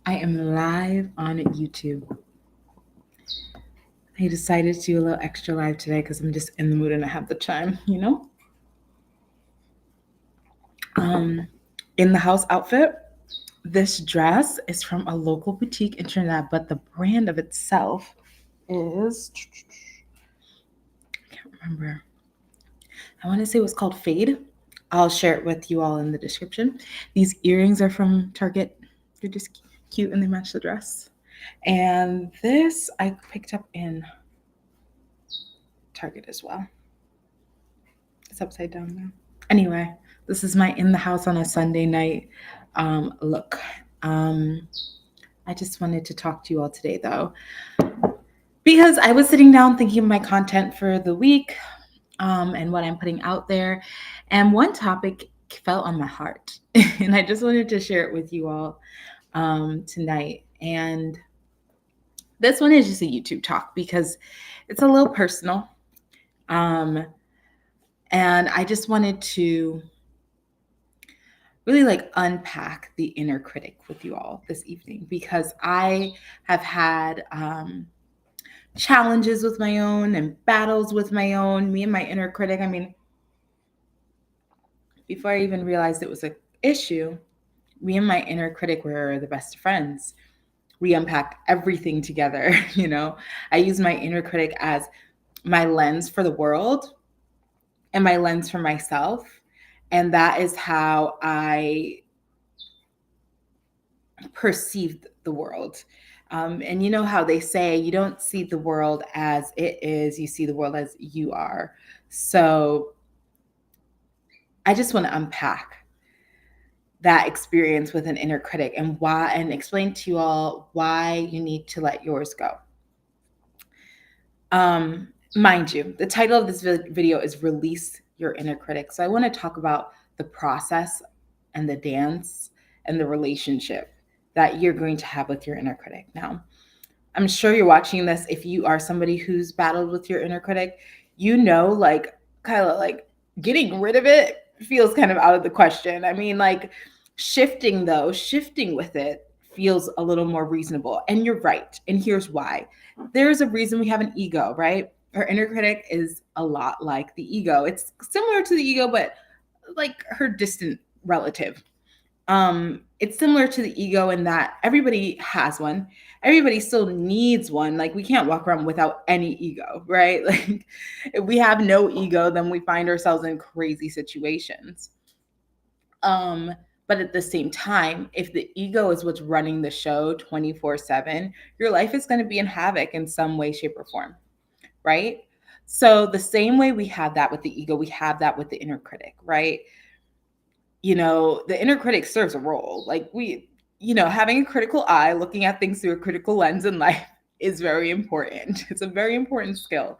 I am live on YouTube. I decided to do a little extra live today because I'm just in the mood and I have the time. Um, in the house outfit. This dress is from a local boutique internet, but the brand of itself is I can't remember. I want to say it was called Fade. I'll share it with you all in the description. These earrings are from Target. They're just cute and they match the dress. And this I picked up in Target as well. It's upside down now. Anyway, this is my in the house on a Sunday night look. Um, I just wanted to talk to you all today though, because I was sitting down thinking of my content for the week and what I'm putting out there. And one topic fell on my heart, and I just wanted to share it with you all tonight. And this one is just a YouTube talk because it's a little personal. Um, and I just wanted to really like unpack the inner critic with you all this evening because I have had challenges with my own and battles with my own, me and my inner critic. I mean, before I even realized it was an issue, me and my inner critic were the best of friends. We unpacked everything together. I use my inner critic as my lens for the world and my lens for myself. And that is how I perceived the world. And you know how they say you don't see the world as it is, you see the world as you are. So I just want to unpack that experience with an inner critic and why, and explain to you all why you need to let yours go. Mind you, the title of this video is Release Your Inner Critic. So I want to talk about the process and the dance and the relationship that you're going to have with your inner critic. Now, I'm sure you're watching this. If you are somebody who's battled with your inner critic, like Kyla, like getting rid of it feels kind of out of the question. I mean, like shifting with it feels a little more reasonable. And you're right. And here's why. There's a reason we have an ego, right? Our inner critic is a lot like the ego. It's similar to the ego, but like her distant relative. It's similar to the ego in that everybody has one. Everybody still needs one. Like we can't walk around without any ego, right? Like if we have no ego, then we find ourselves in crazy situations. But at the same time, if the ego is what's running the show 24/7, your life is going to be in havoc in some way, shape, or form, right? So the same way we have that with the ego, we have that with the inner critic, right? The inner critic serves a role. Like having a critical eye, looking at things through a critical lens in life is very important. It's a very important skill.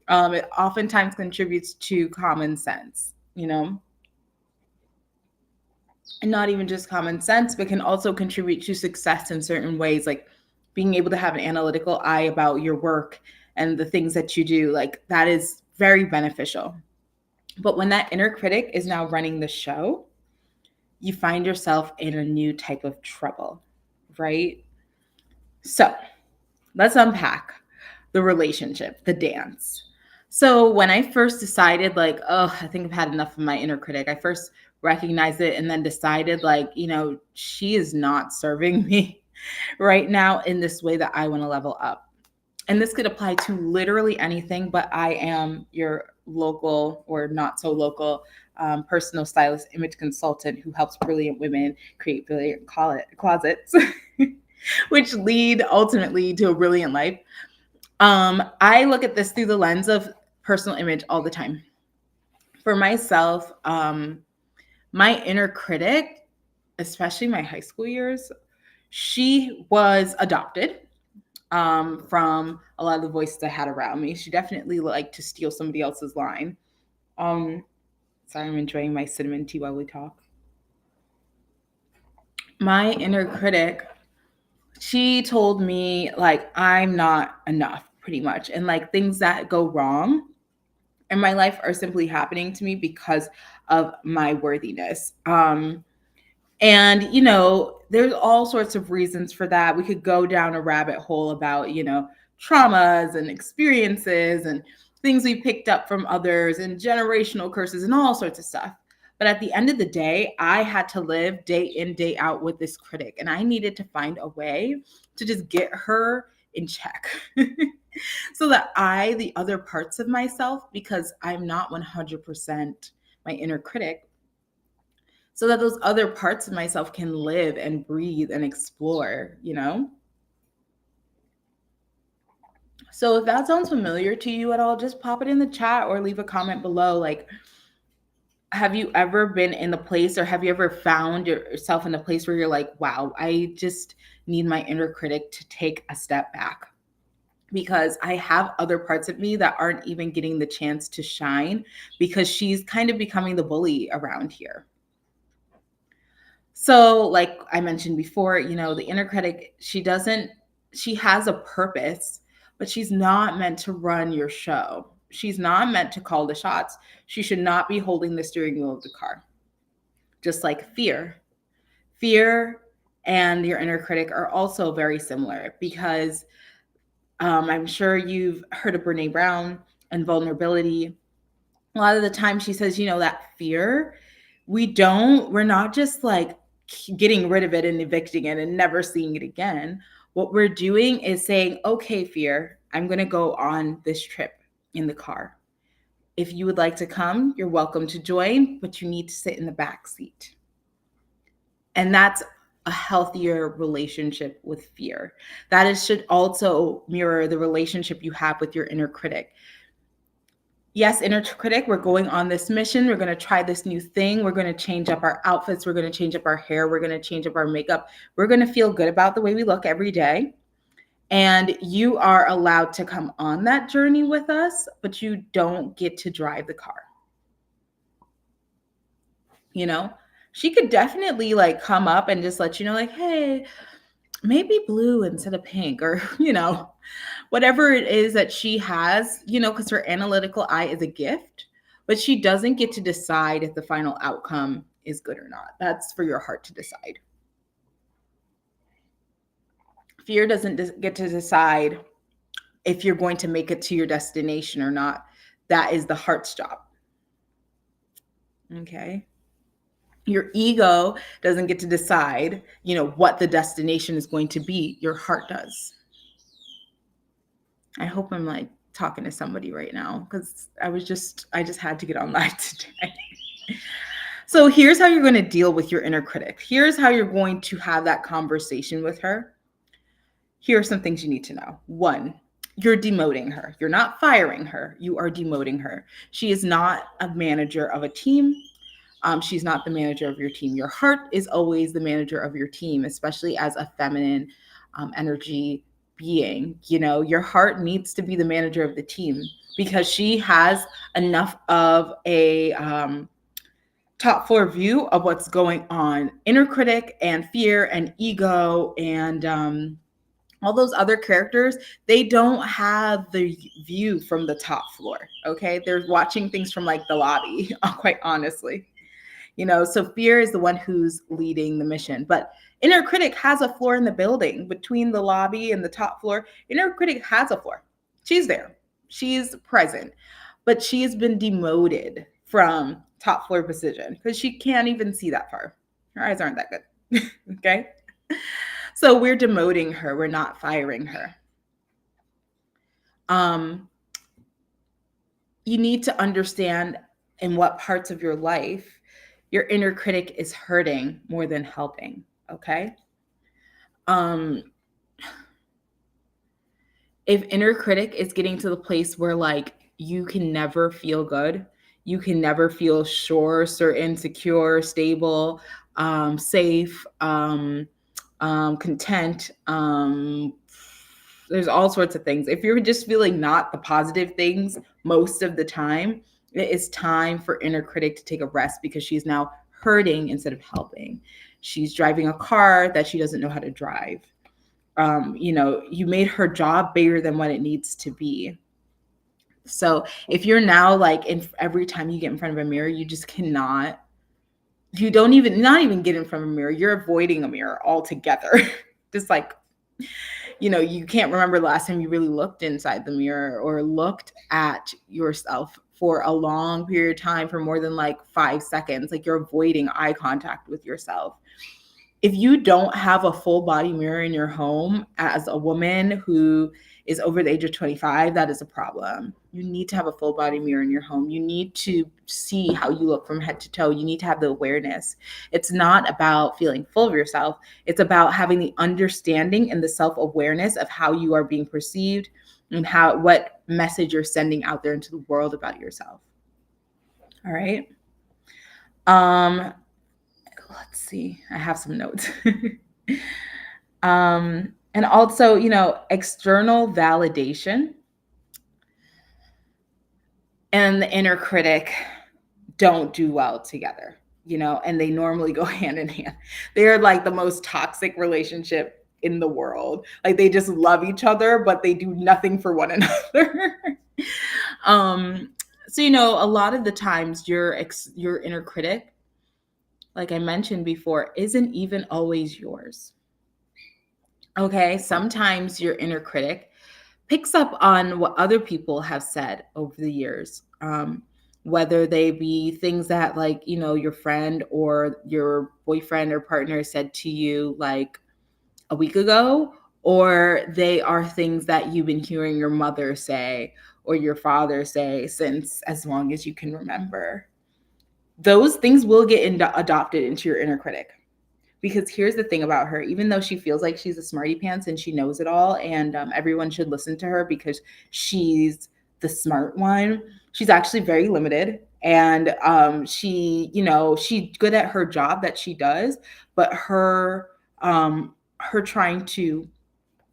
It oftentimes contributes to common sense, and not even just common sense, but can also contribute to success in certain ways, like being able to have an analytical eye about your work and the things that you do. Like that is very beneficial. But when that inner critic is now running the show, you find yourself in a new type of trouble, right? So let's unpack the relationship, the dance. So when I first decided, like, oh, I think I've had enough of my inner critic, I first recognized it and then decided, like, she is not serving me right now in this way that I want to level up. And this could apply to literally anything, but I am your local or not so local personal stylist, image consultant who helps brilliant women create brilliant closets, which lead ultimately to a brilliant life. I look at this through the lens of personal image all the time. For myself, my inner critic, especially my high school years, she was adopted from a lot of the voices I had around me. She definitely liked to steal somebody else's line. Sorry, I'm enjoying my cinnamon tea while we talk. My inner critic, she told me like I'm not enough, pretty much, and like things that go wrong in my life are simply happening to me because of my worthiness. And there's all sorts of reasons for that. We could go down a rabbit hole about, traumas and experiences and things we picked up from others and generational curses and all sorts of stuff. But at the end of the day, I had to live day in, day out with this critic, and I needed to find a way to just get her in check so that the other parts of myself, because I'm not 100% my inner critic, so that those other parts of myself can live and breathe and explore. So if that sounds familiar to you at all, just pop it in the chat or leave a comment below. Like, have you ever been in the place, or have you ever found yourself in a place where you're like, wow, I just need my inner critic to take a step back, because I have other parts of me that aren't even getting the chance to shine because she's kind of becoming the bully around here. So, like I mentioned before, the inner critic, she has a purpose, but she's not meant to run your show. She's not meant to call the shots. She should not be holding the steering wheel of the car. Just like fear. Fear and your inner critic are also very similar, because I'm sure you've heard of Brene Brown and vulnerability. A lot of the time she says, that fear, we're not just like getting rid of it and evicting it and never seeing it again. What we're doing is saying, okay, fear, I'm going to go on this trip in the car. If you would like to come, you're welcome to join, but you need to sit in the back seat. And that's a healthier relationship with fear. Should also mirror the relationship you have with your inner critic. Yes, inner critic, we're going on this mission. We're going to try this new thing. We're going to change up our outfits. We're going to change up our hair. We're going to change up our makeup. We're going to feel good about the way we look every day. And you are allowed to come on that journey with us, but you don't get to drive the car. She could definitely like come up and just let you know, like, hey, maybe blue instead of pink, or, whatever it is that she has, because her analytical eye is a gift, but she doesn't get to decide if the final outcome is good or not. That's for your heart to decide. Fear doesn't get to decide if you're going to make it to your destination or not. That is the heart's job. Okay. Your ego doesn't get to decide, what the destination is going to be. Your heart does. I hope I'm like talking to somebody right now, because I just had to get on live today. So here's how you're going to deal with your inner critic. Here's how you're going to have that conversation with her. Here are some things you need to know. 1, you're demoting her. You're not firing her. You are demoting her. She is not a manager of a team. She's not the manager of your team. Your heart is always the manager of your team, especially as a feminine energy being. Your heart needs to be the manager of the team, because she has enough of a top floor view of what's going on. Inner critic and fear and ego and all those other characters, they don't have the view from the top floor. Okay. They're watching things from like the lobby, quite honestly. So fear is the one who's leading the mission, but inner critic has a floor in the building between the lobby and the top floor. Inner critic has a floor. She's there. She's present, but she's been demoted from top floor position because she can't even see that far. Her eyes aren't that good. Okay. So we're demoting her. We're not firing her. You need to understand in what parts of your life your inner critic is hurting more than helping. Okay. If inner critic is getting to the place where like you can never feel good, you can never feel sure, certain, secure, stable, safe, content, there's all sorts of things. If you're just feeling not the positive things most of the time, it is time for inner critic to take a rest, because she's now hurting instead of helping. She's driving a car that she doesn't know how to drive. You made her job bigger than what it needs to be. So if you're now like every time you get in front of a mirror, you just cannot You don't even, not even get in front of a mirror, you're avoiding a mirror altogether. Just like, you can't remember the last time you really looked inside the mirror or looked at yourself for a long period of time, for more than like 5 seconds. Like, you're avoiding eye contact with yourself. If you don't have a full body mirror in your home as a woman who is over the age of 25, that is a problem. You need to have a full body mirror in your home. You need to see how you look from head to toe. You need to have the awareness. It's not about feeling full of yourself. It's about having the understanding and the self-awareness of how you are being perceived and what message you're sending out there into the world about yourself. All right. Let's see. I have some notes. And also, external validation and the inner critic don't do well together, and they normally go hand in hand. They're like the most toxic relationship in the world. Like, they just love each other, but they do nothing for one another. So, a lot of the times your inner critic, like I mentioned before, isn't even always yours. Okay, sometimes your inner critic picks up on what other people have said over the years, whether they be things that, like, your friend or your boyfriend or partner said to you like a week ago, or they are things that you've been hearing your mother say or your father say since as long as you can remember. Those things will get adopted into your inner critic. Because here's the thing about her, even though she feels like she's a smarty pants and she knows it all, and everyone should listen to her because she's the smart one, she's actually very limited. And she's good at her job that she does, but her trying to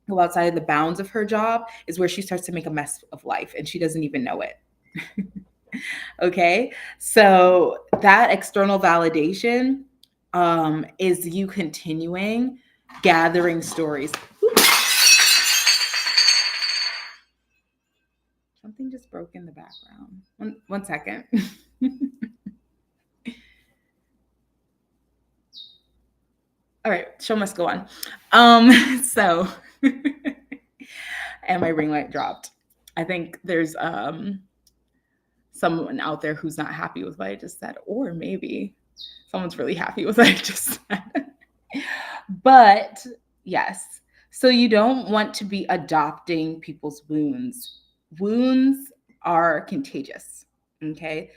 go outside the bounds of her job is where she starts to make a mess of life, and she doesn't even know it. Okay, so that external validation is you continuing gathering stories. Something just broke in the background. One second. All right, show must go on. So, and my ring light dropped. I think there's someone out there who's not happy with what I just said, or maybe someone's really happy with what I just said. But yes, so you don't want to be adopting people's wounds. Wounds are contagious, okay?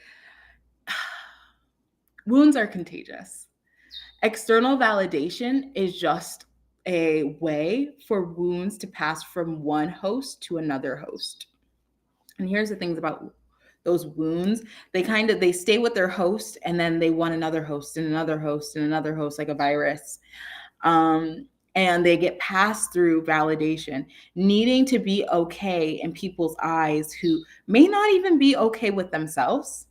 Wounds are contagious. External validation is just a way for wounds to pass from one host to another host. And here's the things about those wounds. They stay with their host, and then they want another host and another host and another host, like a virus. And they get passed through validation, needing to be okay in people's eyes who may not even be okay with themselves,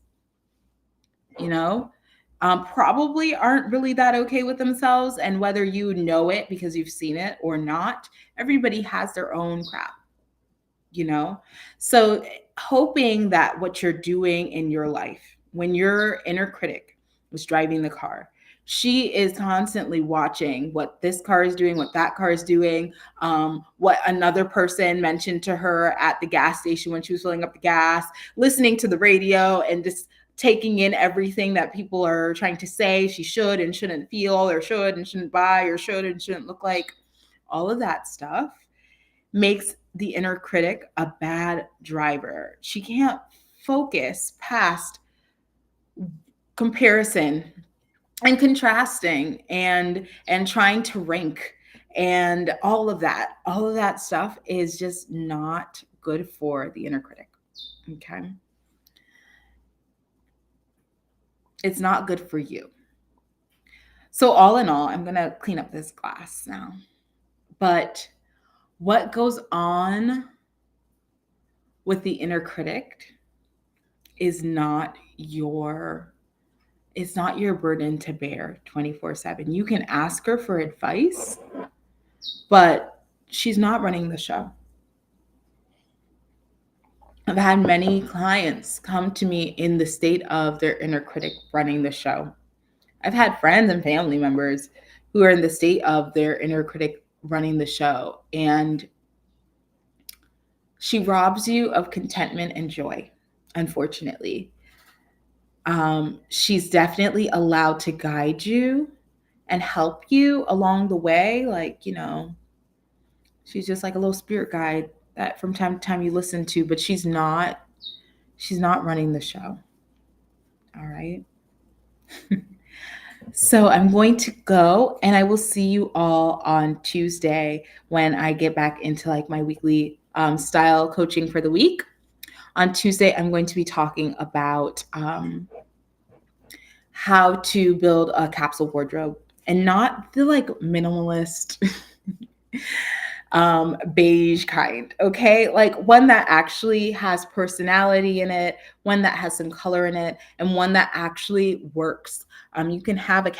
probably aren't really that okay with themselves. And whether you know it because you've seen it or not, everybody has their own crap, So hoping that what you're doing in your life, when your inner critic was driving the car, she is constantly watching what this car is doing, what that car is doing, what another person mentioned to her at the gas station when she was filling up the gas, listening to the radio and just taking in everything that people are trying to say she should and shouldn't feel, or should and shouldn't buy, or should and shouldn't look like. All of that stuff makes the inner critic a bad driver. She can't focus past comparison and contrasting and trying to rank, and all of that stuff is just not good for the inner critic. Okay, it's not good for you. So all in all, I'm gonna clean up this glass now, but what goes on with the inner critic is not your burden to bear 24/7. You can ask her for advice, but she's not running the show. I've had many clients come to me in the state of their inner critic running the show. I've had friends and family members who are in the state of their inner critic running the show, and she robs you of contentment and joy, unfortunately. She's definitely allowed to guide you and help you along the way. Like, she's just like a little spirit guide that from time to time you listen to, but she's not running the show. All right. So I'm going to go, and I will see you all on Tuesday when I get back into like my weekly style coaching for the week. On Tuesday, I'm going to be talking about how to build a capsule wardrobe, and not the like minimalist beige kind, okay? Like one that actually has personality in it, one that has some color in it, and one that actually works. You can have a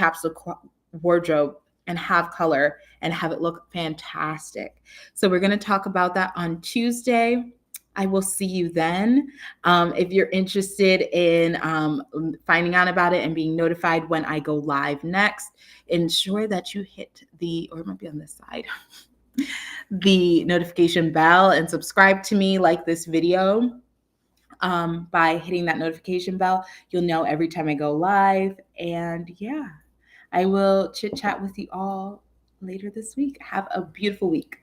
wardrobe and have color and have it look fantastic. So we're going to talk about that on Tuesday. I will see you then. If you're interested in finding out about it and being notified when I go live next, ensure that you hit or it might be on this side, the notification bell, and subscribe to me, like this video. By hitting that notification bell, you'll know every time I go live. And yeah, I will chit chat with you all later this week. Have a beautiful week.